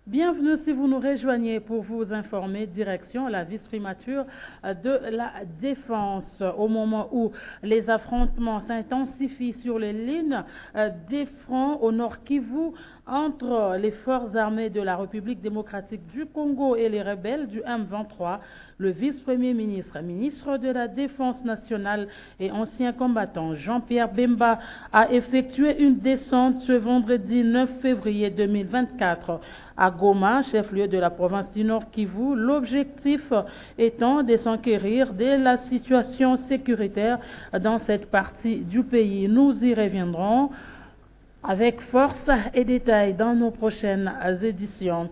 Bienvenue si vous nous rejoignez pour vous informer. Direction la vice-primature de la Défense. Au moment où les affrontements s'intensifient sur les lignes des fronts au nord Kivu entre les forces armées de la République démocratique du Congo et les rebelles du M23, le vice-premier ministre, ministre de la Défense nationale et ancien combattant Jean-Pierre Bemba a effectué une descente ce vendredi 9 février 2024 à Goma, chef-lieu de la province du Nord Kivu, l'objectif étant de s'enquérir de la situation sécuritaire dans cette partie du pays. Nous y reviendrons avec force et détails dans nos prochaines éditions.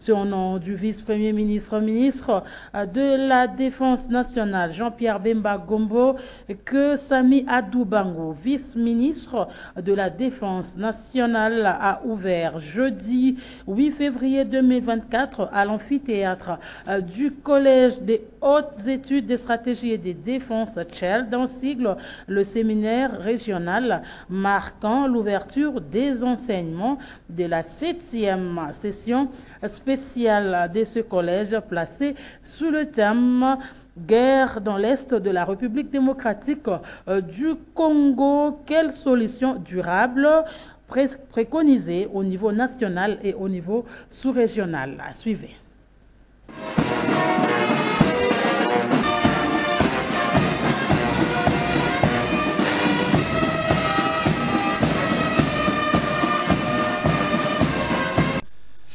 Au nom du vice-premier ministre, ministre de la Défense nationale, Jean-Pierre Bemba Gombo, que Sami Adoubango, vice-ministre de la Défense nationale, a ouvert jeudi 8 février 2024 à l'amphithéâtre du Collège des hautes études des stratégies et des défenses Tchel, dans sigle le séminaire régional, marquant l'ouverture des enseignements de la 7e session spéciale de ce collège placé sous le thème Guerre dans l'Est de la République démocratique du Congo. Quelle solution durable préconisée au niveau national et au niveau sous-régional? Suivez.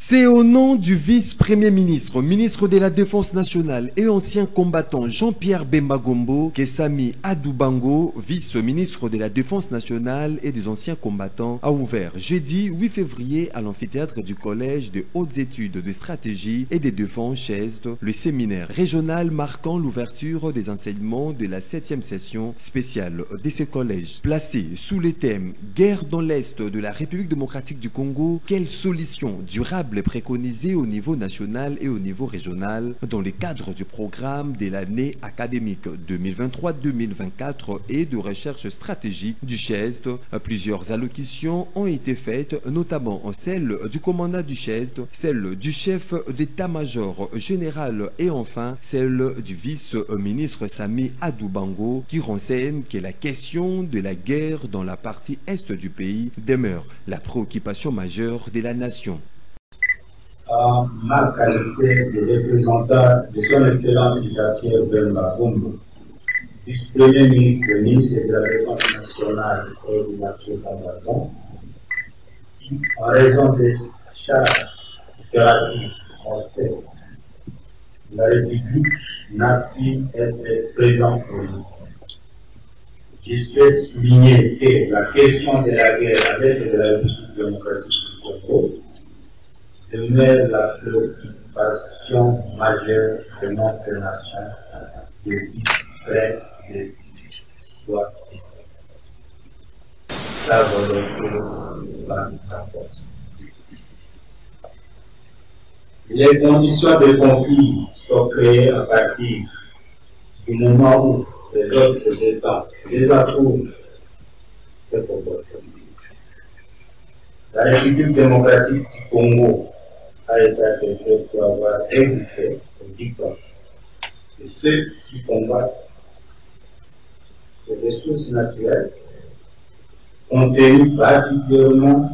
C'est au nom du vice-premier ministre, ministre de la Défense nationale et ancien combattant Jean-Pierre Bemba Gombo que Sami Adoubango, vice-ministre de la Défense nationale et des anciens combattants, a ouvert jeudi 8 février à l'amphithéâtre du Collège de hautes études de stratégie et de défense CHESD, le séminaire régional marquant l'ouverture des enseignements de la 7e session spéciale de ce collège. Placé sous le thème Guerre dans l'Est de la République démocratique du Congo, quelle solution durable préconisée au niveau national et au niveau régional dans le cadre du programme de l'année académique 2023-2024 et de recherche stratégique du CHESD. Plusieurs allocutions ont été faites, notamment celle du commandant du CHESD, celle du chef d'état-major général et enfin celle du vice-ministre Sami Adoubango qui renseigne que la question de la guerre dans la partie est du pays demeure la préoccupation majeure de la nation. En ma qualité de représentant de son Excellence Jean-Pierre Bemba Gombo, vice-premier ministre, ministre de la Défense nationale et de l'ancien combattant, qui, en raison des charges opératives en cesse, la République n'a pu être présente pour nous. Je souhaite souligner que la question de la guerre à l'est de la République démocratique du Congo demeure la préoccupation majeure de notre nation depuis près de 3 décennies. Sa volonté va la force. Les conditions de conflit sont créées à partir du moment où les autres États désapprouvent ces comportements. La République démocratique du Congo a été appréciée pour avoir existé au dictat de ceux qui combattent les ressources naturelles contenues particulièrement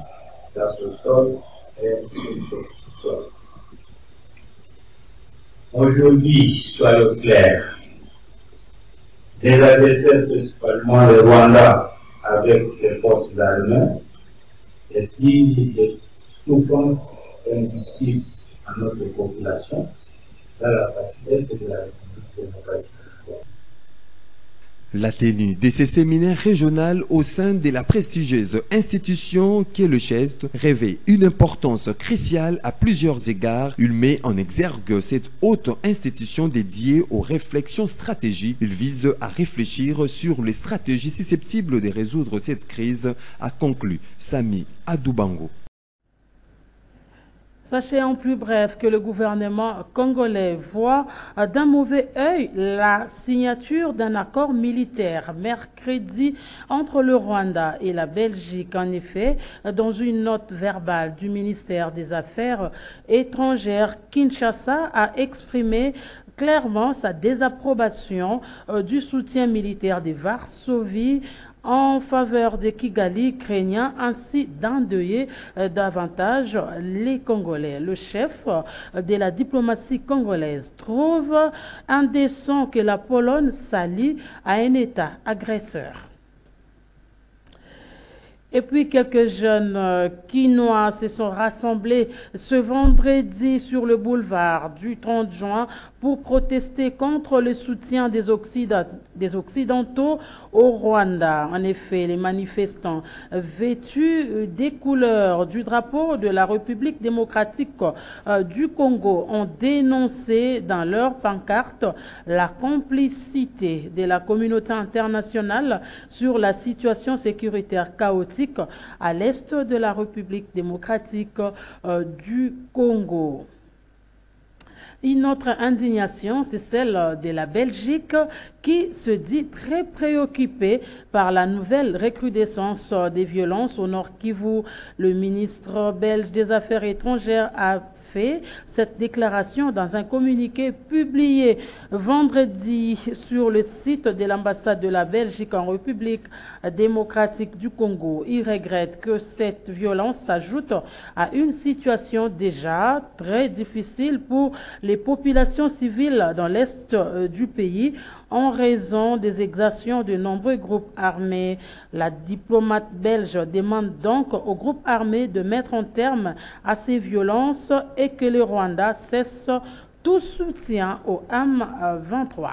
dans ce sol et ce sous-sol. Aujourd'hui, soyons clairs, les adversaires, principalement le Rwanda avec ses forces armées, et puis les souffrances indicibles à notre population dans la partie est de la République démocratique. La tenue de ces séminaires régionaux au sein de la prestigieuse institution qu'est le CHESD revêt une importance cruciale à plusieurs égards. Il met en exergue cette haute institution dédiée aux réflexions stratégiques. Il vise à réfléchir sur les stratégies susceptibles de résoudre cette crise, a conclu Sami Adoubango. Sachez en plus bref que le gouvernement congolais voit d'un mauvais œil la signature d'un accord militaire mercredi entre le Rwanda et la Belgique. En effet, dans une note verbale du ministère des Affaires étrangères, Kinshasa a exprimé clairement sa désapprobation du soutien militaire de Varsovie en faveur de Kigali, craignant ainsi d'endeuiller davantage les Congolais. Le chef de la diplomatie congolaise trouve indécent que la Pologne s'allie à un État agresseur. Et puis quelques jeunes Quinois se sont rassemblés ce vendredi sur le boulevard du 30 juin pour protester contre le soutien des Occidentaux au Rwanda. En effet, les manifestants vêtus des couleurs du drapeau de la République démocratique du Congo ont dénoncé dans leur pancarte la complicité de la communauté internationale sur la situation sécuritaire chaotique à l'est de la République démocratique du Congo. Une autre indignation, c'est celle de la Belgique qui se dit très préoccupée par la nouvelle recrudescence des violences au Nord Kivu. Le ministre belge des Affaires étrangères a fait cette déclaration dans un communiqué publié vendredi sur le site de l'ambassade de la Belgique en République démocratique du Congo. Il regrette que cette violence s'ajoute à une situation déjà très difficile pour les populations civiles dans l'est du pays en raison des exactions de nombreux groupes armés. La diplomate belge demande donc aux groupes armés de mettre un terme à ces violences et que le Rwanda cesse tout soutien au M23.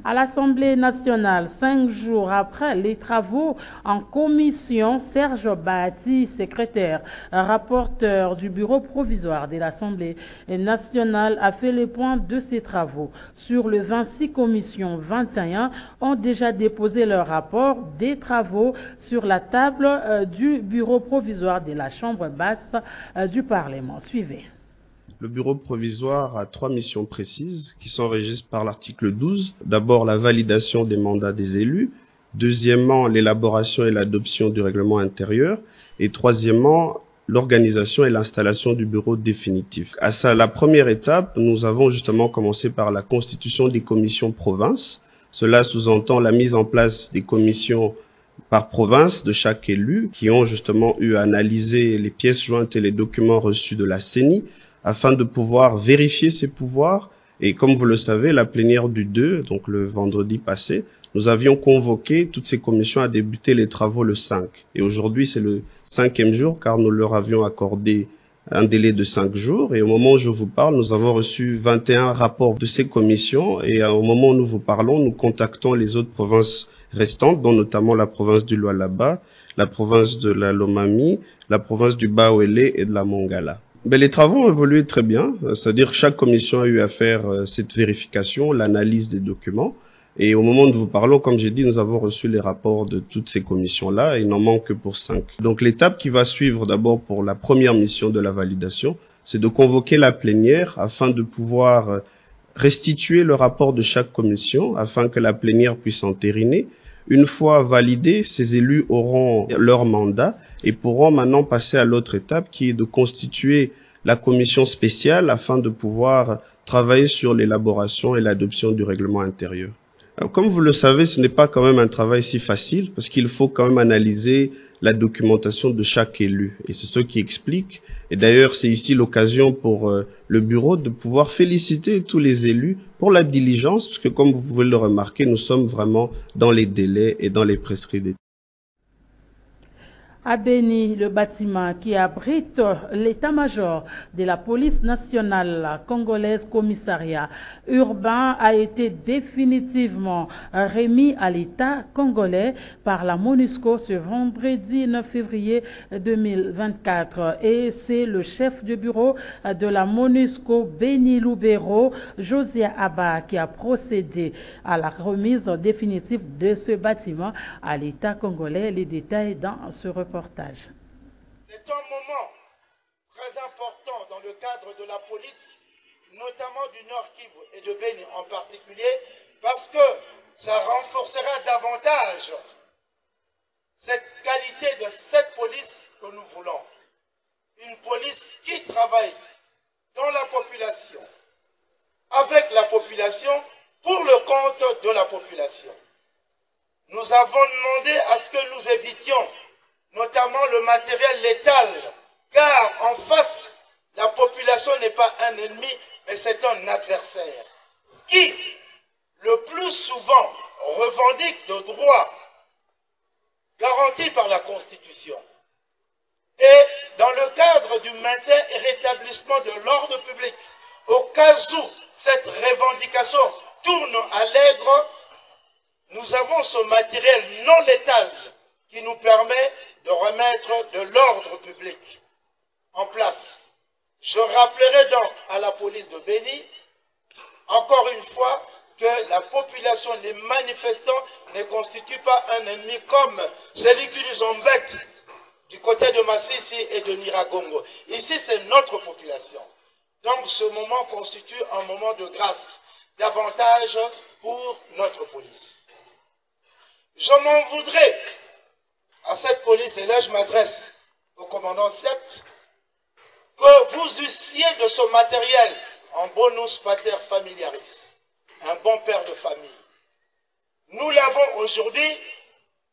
À l'Assemblée nationale, 5 jours après les travaux en commission, Serge Bahati, secrétaire, rapporteur du bureau provisoire de l'Assemblée nationale, a fait le point de ces travaux. Sur les 26 commissions, 21 ont déjà déposé leur rapport des travaux sur la table du bureau provisoire de la Chambre basse du Parlement. Suivez. Le bureau provisoire a 3 missions précises qui sont régies par l'article 12. D'abord, la validation des mandats des élus. Deuxièmement, l'élaboration et l'adoption du règlement intérieur. Et troisièmement, l'organisation et l'installation du bureau définitif. À ça, la première étape, nous avons justement commencé par la constitution des commissions provinces. Cela sous-entend la mise en place des commissions par province de chaque élu qui ont justement eu à analyser les pièces jointes et les documents reçus de la CENI afin de pouvoir vérifier ses pouvoirs. Et comme vous le savez, la plénière du 2, donc le vendredi passé, nous avions convoqué toutes ces commissions à débuter les travaux le 5. Et aujourd'hui, c'est le 5e jour, car nous leur avions accordé un délai de 5 jours. Et au moment où je vous parle, nous avons reçu 21 rapports de ces commissions. Et au moment où nous vous parlons, nous contactons les autres provinces restantes, dont notamment la province du Lualaba, la province de la Lomami, la province du Bawele et de la Mongala. Les travaux ont évolué très bien, c'est-à-dire que chaque commission a eu à faire cette vérification, l'analyse des documents. Et au moment où nous vous parlons, comme j'ai dit, nous avons reçu les rapports de toutes ces commissions-là, et il n'en manque que pour 5. Donc l'étape qui va suivre d'abord pour la première mission de la validation, c'est de convoquer la plénière afin de pouvoir restituer le rapport de chaque commission, afin que la plénière puisse entériner. Une fois validé, ces élus auront leur mandat et pourront maintenant passer à l'autre étape qui est de constituer la commission spéciale afin de pouvoir travailler sur l'élaboration et l'adoption du règlement intérieur. Alors, comme vous le savez, ce n'est pas quand même un travail si facile parce qu'il faut quand même analyser la documentation de chaque élu. Et c'est ce qui explique. Et d'ailleurs, c'est ici l'occasion pour le bureau de pouvoir féliciter tous les élus pour la diligence, parce que comme vous pouvez le remarquer, nous sommes vraiment dans les délais et dans les prescrits. À Beni, le bâtiment qui abrite l'état-major de la police nationale congolaise commissariat urbain a été définitivement remis à l'État congolais par la MONUSCO ce vendredi 9 février 2024. Et c'est le chef de bureau de la MONUSCO, Beni Lubero, Josia Abba, qui a procédé à la remise définitive de ce bâtiment à l'État congolais. Les détails dans ce reportage. C'est un moment très important dans le cadre de la police, notamment du Nord Kivu et de Béni en particulier, parce que ça renforcera davantage cette qualité de cette police que nous voulons. Une police qui travaille dans la population, avec la population, pour le compte de la population. Nous avons demandé à ce que nous évitions notamment le matériel létal, car en face, la population n'est pas un ennemi, mais c'est un adversaire qui, le plus souvent, revendique de droits garantis par la Constitution. Et dans le cadre du maintien et rétablissement de l'ordre public, au cas où cette revendication tourne à l'aigre, nous avons ce matériel non létal qui nous permet de remettre de l'ordre public en place. Je rappellerai donc à la police de Béni, encore une fois, que la population, les manifestants ne constituent pas un ennemi comme celui qui nous embête du côté de Massissi et de Niragongo. Ici, c'est notre population. Donc, ce moment constitue un moment de grâce, davantage pour notre police. Je m'en voudrais à cette police, et là je m'adresse au commandant 7, que vous eussiez de ce matériel en bonus pater familiaris, un bon père de famille. Nous l'avons aujourd'hui,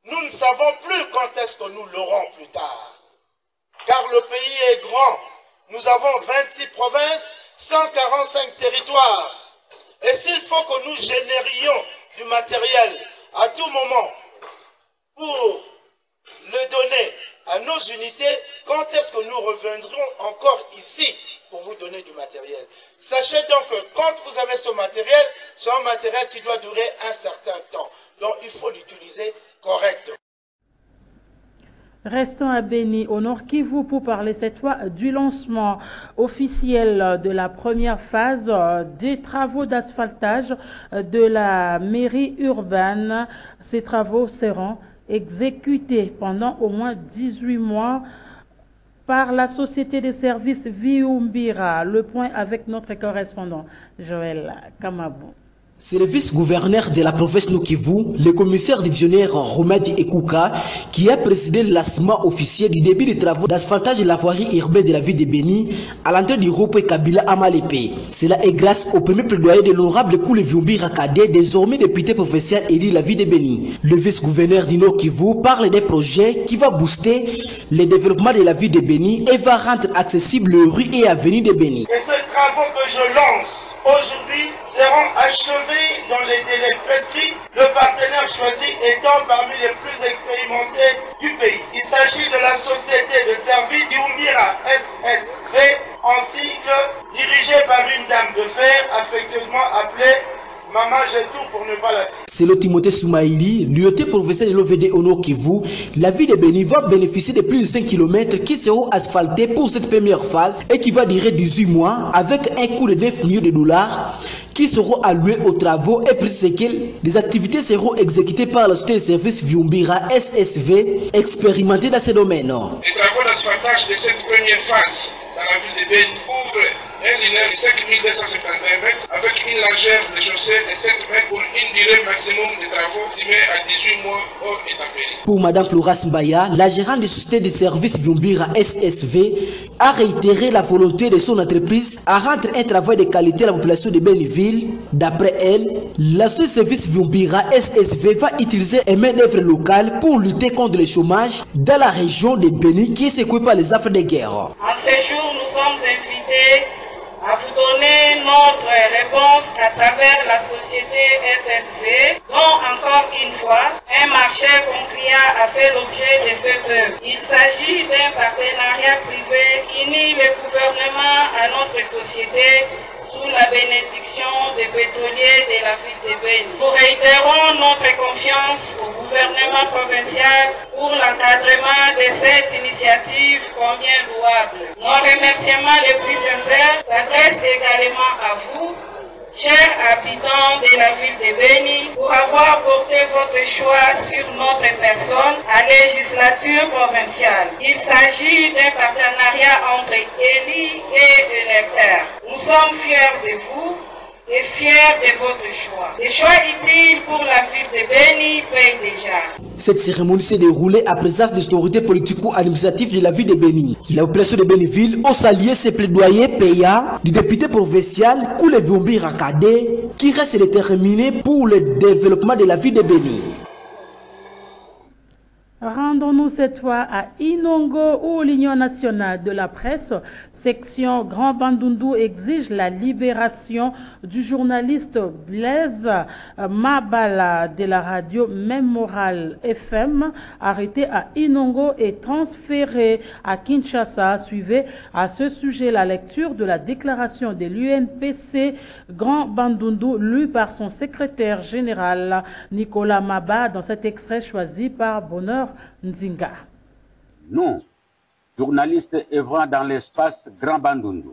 nous ne savons plus quand est-ce que nous l'aurons plus tard. Car le pays est grand, nous avons 26 provinces, 145 territoires. Et s'il faut que nous générions du matériel à tout moment pour le donner à nos unités, quand est-ce que nous reviendrons encore ici pour vous donner du matériel? Sachez donc que quand vous avez ce matériel, c'est un matériel qui doit durer un certain temps. Donc il faut l'utiliser correctement. Restons à Béni, au Nord Kivu, pour parler cette fois du lancement officiel de la première phase des travaux d'asphaltage de la mairie urbaine. Ces travaux seront exécutés pendant au moins 18 mois par la société des services Viumbira. Le point avec notre correspondant Joël Kamabou. C'est le vice-gouverneur de la province Nord-Kivu, le commissaire divisionnaire Romadi Ekouka, qui a présidé le lancement officiel du début des travaux d'asphaltage de la voirie urbaine de la ville de Béni à l'entrée du rond-point Kabila à Malépé. Cela est grâce au premier plaidoyer de l'honorable Koule Viumbira Kadé, désormais député provincial élu de la ville de Béni. Le vice-gouverneur du Nord-Kivu parle des projets qui vont booster le développement de la ville de Béni et va rendre accessible les rues et avenues de Béni. Et ces travaux que je lance aujourd'hui seront achevés dans les délais prescrits, le partenaire choisi étant parmi les plus expérimentés du pays. Il s'agit de la société de services Viumbira SSV, en sigle, dirigée par une dame de fer affectueusement appelée Maman, j'ai tout pour ne pas la citer. C'est le Timothée Soumaïli, lieutenant professeur de l'OVD au Nord Kivu. La ville de Béni va bénéficier de plus de 5 km qui seront asphaltés pour cette première phase et qui va durer 18 mois avec un coût de 9 millions de dollars qui seront alloués aux travaux et plus que des activités seront exécutées par la société de services Viumbira SSV expérimentée dans ces domaines. Les travaux d'asphaltage de cette première phase dans la ville de Béni couvrent un linéaire de 5251 mètres avec une largeur de chaussée de 7 mètres pour une durée maximum de travaux estimée à 18 mois hors intempéries. Pour Mme Flora Mbaya, la gérante de société de services Viumbira SSV a réitéré la volonté de son entreprise à rendre un travail de qualité à la population de Béniville. D'après elle, la société de services Viumbira SSV va utiliser une main-d'œuvre locale pour lutter contre le chômage dans la région de Béni qui est secouée par les affaires de guerre. En ce jour, nous sommes invités à vous donner notre réponse à travers la société SSV, dont encore une fois, un marché concluant a fait l'objet de cette œuvre. Il s'agit d'un partenariat privé qui unit le gouvernement à notre société sous la bénédiction des pétroliers de la ville de Béni. Nous réitérons notre confiance au gouvernement provincial pour l'encadrement de cette initiative combien louable. Nos remerciements les plus sincères s'adressent également à vous, Chers habitants de la ville de Béni, pour avoir porté votre choix sur notre personne à législature provinciale, il s'agit d'un partenariat entre élus et électeurs. Nous sommes fiers de vous et fiers de votre choix. Les choix utiles pour la ville de Béni payent déjà. Cette cérémonie s'est déroulée à présence des autorités politico-administratives de la ville de Béni. La population de Béniville a salué ces plaidoyers payants du député provincial Koulevumbi Rakade qui reste déterminé pour le développement de la ville de Béni. Rendons-nous cette fois à Inongo où l'Union nationale de la presse, section Grand Bandundu, exige la libération du journaliste Blaise Mabala de la radio Mémoral FM, arrêté à Inongo et transféré à Kinshasa. Suivez à ce sujet la lecture de la déclaration de l'UNPC Grand Bandundu lue par son secrétaire général Nicolas Maba dans cet extrait choisi par Bonheur Nzinga. Nous, journalistes œuvrant dans l'espace Grand Bandundu,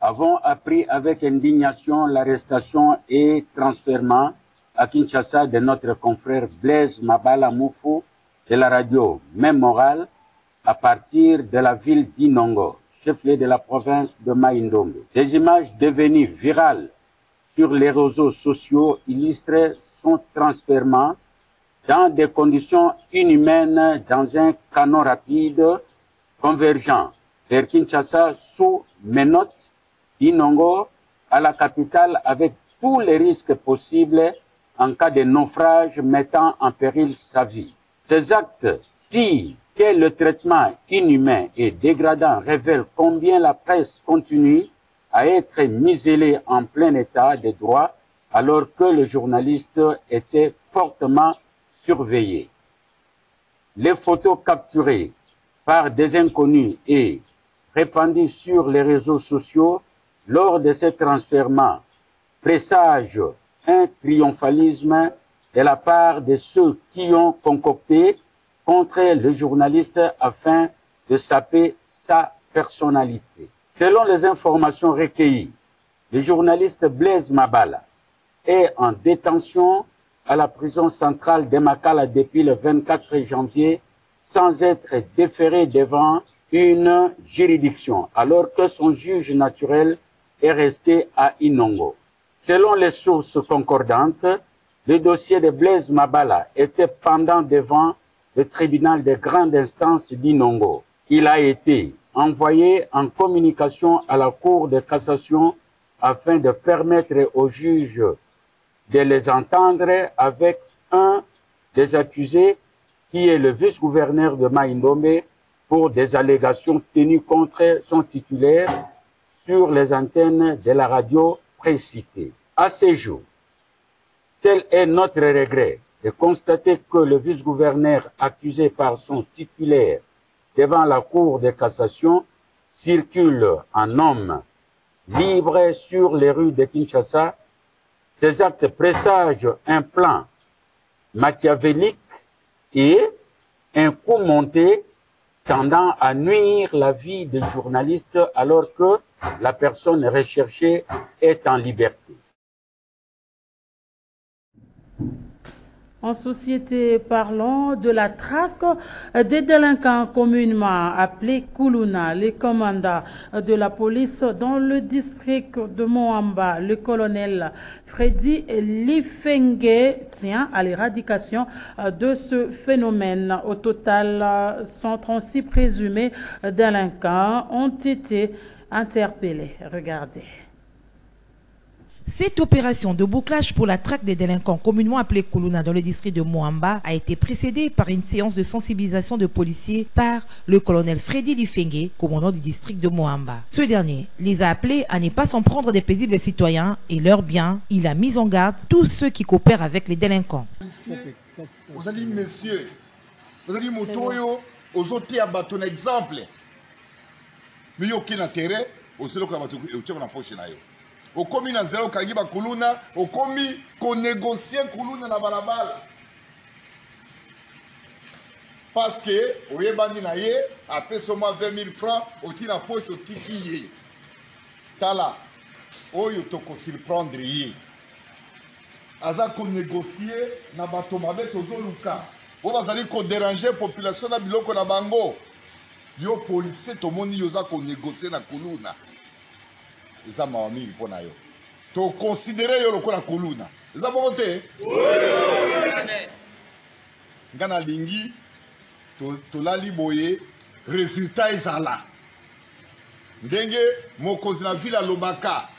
avons appris avec indignation l'arrestation et transfèrement à Kinshasa de notre confrère Blaise Mabala Moufou de la radio Mémoral à partir de la ville d'Inongo, chef-lieu de la province de Mai-Ndombe. Des images devenues virales sur les réseaux sociaux illustraient son transfèrement dans des conditions inhumaines dans un canon rapide convergent vers Kinshasa sous menottes d'Inongo à la capitale avec tous les risques possibles en cas de naufrage mettant en péril sa vie. Ces actes, pires que le traitement inhumain et dégradant, révèlent combien la presse continue à être muselée en plein état de droit alors que le journaliste était fortement surveillé. Les photos capturées par des inconnus et répandues sur les réseaux sociaux lors de ces transfèrements présagent un triomphalisme de la part de ceux qui ont concocté contre le journaliste afin de saper sa personnalité. Selon les informations recueillies, le journaliste Blaise Mabala est en détention à la prison centrale de Makala depuis le 24 janvier sans être déféré devant une juridiction, alors que son juge naturel est resté à Inongo. Selon les sources concordantes, le dossier de Blaise Mabala était pendant devant le tribunal de grande instance d'Inongo. Il a été envoyé en communication à la Cour de cassation afin de permettre au juge de les entendre avec un des accusés qui est le vice-gouverneur de Mai-Ndombe pour des allégations tenues contre son titulaire sur les antennes de la radio précitée. À ce jour, tel est notre regret de constater que le vice-gouverneur accusé par son titulaire devant la Cour de cassation circule en homme libre sur les rues de Kinshasa. Ces actes présagent un plan machiavélique et un coup monté tendant à nuire la vie des journalistes alors que la personne recherchée est en liberté. En société, parlons de la traque des délinquants communément appelés Kuluna. Les commandants de la police dans le district de Moamba, le colonel Freddy Lifenge, tient à l'éradication de ce phénomène. Au total, 136 présumés délinquants ont été interpellés. Regardez. Cette opération de bouclage pour la traque des délinquants communément appelés Kuluna dans le district de Moamba a été précédée par une séance de sensibilisation de policiers par le colonel Freddy Lifenge, commandant du district de Moamba. Ce dernier les a appelés à ne pas s'en prendre des paisibles citoyens et leurs biens. Il a mis en garde tous ceux qui coopèrent avec les délinquants. Vous allez, messieurs, vous allez motoyo, aux autres à bâton exemple. Mais il n'y a aucun intérêt, au seul cas, vous avez poche na yo. Au commis na zéro kangiba kuluna, au commis qu'on négocie kuluna na balabala. Parce que, au yebandi na ye, après seulement 20 000 francs, au tina poche au tiki ye. Tala, oyo toko surprendre ye. Aza ko négocier na bato mabe tozoluka. Bo bazali ko déranger population na biloko na bango. Yo policier tomoni yo za ko négocier na kuluna. Eza mawami mpona yo. To considérer yo lokola kuluna. Eza bongo te? Ngana lingi tolali boye résultat ezala. Ndenge mokonzi na ville alobaka.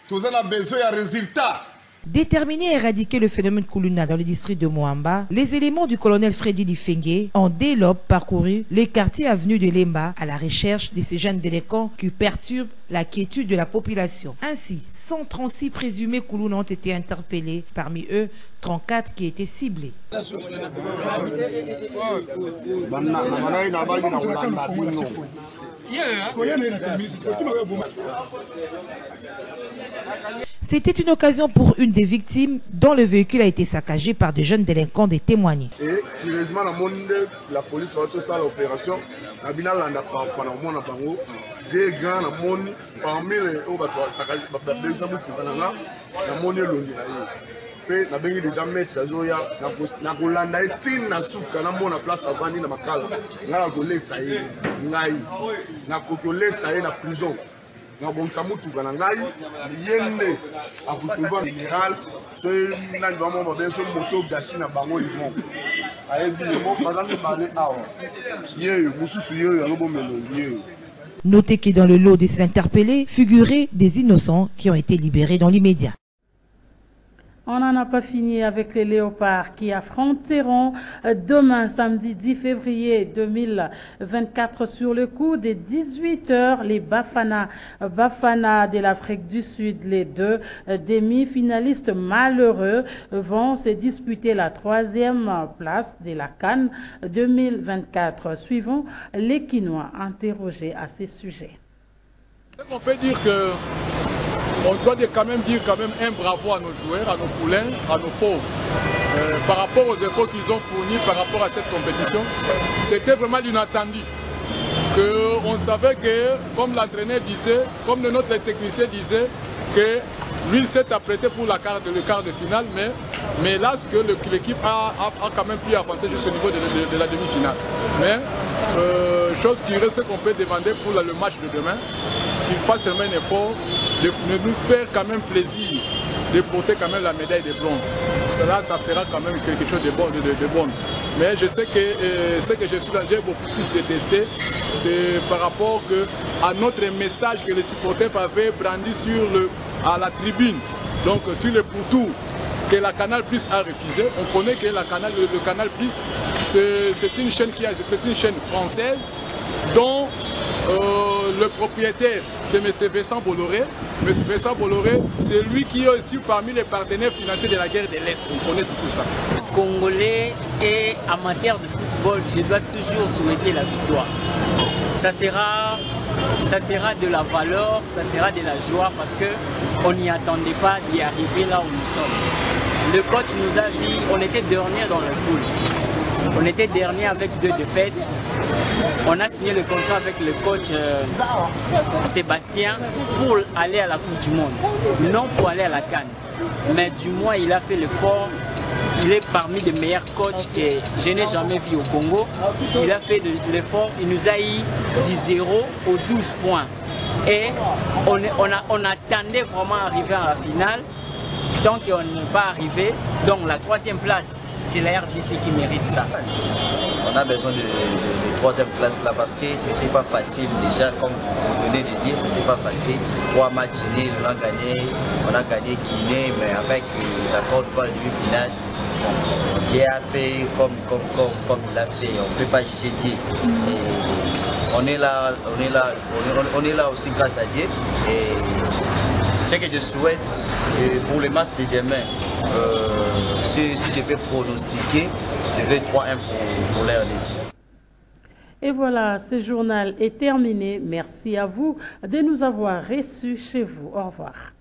Tozana besoin ya résultat. Déterminé à éradiquer le phénomène Kuluna dans le district de Moamba, les éléments du colonel Freddy Lifenge ont dès l'aube parcouru les quartiers avenue de Lemba à la recherche de ces jeunes délinquants qui perturbent la quiétude de la population. Ainsi, 136 présumés Kuluna ont été interpellés, parmi eux 34 qui étaient ciblés. C'était une occasion pour une des victimes dont le véhicule a été saccagé par de jeunes délinquants de témoigner. Et curieusement, la police va faire l'opération. J'ai grand parmi les pe na bengi déjà mettre azoya na kolanda etine na suka na mona place avandi na makala ngala kolesa ye ngai na kokolesa ye na prison na bongisa mutuka na ngai yende akutulwa général so na ndwa mo beso moto gashi na bango limon ayebi mo bazangi parler awa yeyo mususu yeyo alobo melo yeyo. Notez que dans le lot des interpellés figuraient des innocents qui ont été libérés dans l'immédiat. On n'en a pas fini avec les léopards qui affronteront demain, samedi 10 février 2024, sur le coup des 18h, les Bafana de l'Afrique du Sud. Les deux demi-finalistes malheureux vont se disputer la 3e place de la CAN 2024. Suivons les Quinois interrogés à ce sujet. On peut dire que on doit quand même dire un bravo à nos joueurs, à nos poulains, à nos fauves. Par rapport aux efforts qu'ils ont fournis par rapport à cette compétition, c'était vraiment inattendu. On savait que, comme l'entraîneur disait, comme notre technicien disait, que lui s'est apprêté pour le quart de finale, mais là, l'équipe a quand même pu avancer jusqu'au niveau de la demi-finale. Mais, chose qui reste qu'on peut demander pour le match de demain, qu'il fasse seulement un effort de nous faire quand même plaisir, de porter quand même la médaille de bronze. Cela, ça sera quand même quelque chose de bon. Mais je sais que ce que j'ai beaucoup plus détesté, c'est par rapport à notre message que les supporters avaient brandi à la tribune, donc sur le pourtour, que la Canal Plus a refusé. On connaît que le Canal Plus, c'est une chaîne française dont le propriétaire, c'est M. Vincent Bolloré. M. Vincent Bolloré, c'est lui qui est aussi parmi les partenaires financiers de la guerre de l'Est. On connaît tout ça. Congolais et amateur de football, je dois toujours souhaiter la victoire. Ça sera de la valeur, ça sera de la joie parce qu'on n'y attendait pas d'y arriver là où nous sommes. Le coach nous a dit, on était dernier dans le pool. On était dernier avec 2 défaites. On a signé le contrat avec le coach Sébastien pour aller à la Coupe du Monde, non pour aller à la CAN. Mais du moins, il a fait l'effort. Il est parmi les meilleurs coachs que je n'ai jamais vu au Congo. Il a fait l'effort. Il nous a eu du 0 aux 12 points. Et on attendait vraiment arriver à la finale. Donc on n'est pas arrivé. Donc la 3e place, c'est la RDC qui mérite ça. On a besoin de 3e place là parce que c'était pas facile déjà, comme vous venez de dire, c'était pas facile. 3 matchs nuls, on a gagné Guinée, mais avec la Côte d'Ivoire demi-finale, Dieu a fait comme il a fait, on ne peut pas juger Dieu. On est là aussi grâce à Dieu. Et ce que je souhaite pour le match de demain, si je peux pronostiquer, je vais 3-1 pour l'RDC. Et voilà, ce journal est terminé. Merci à vous de nous avoir reçus chez vous. Au revoir.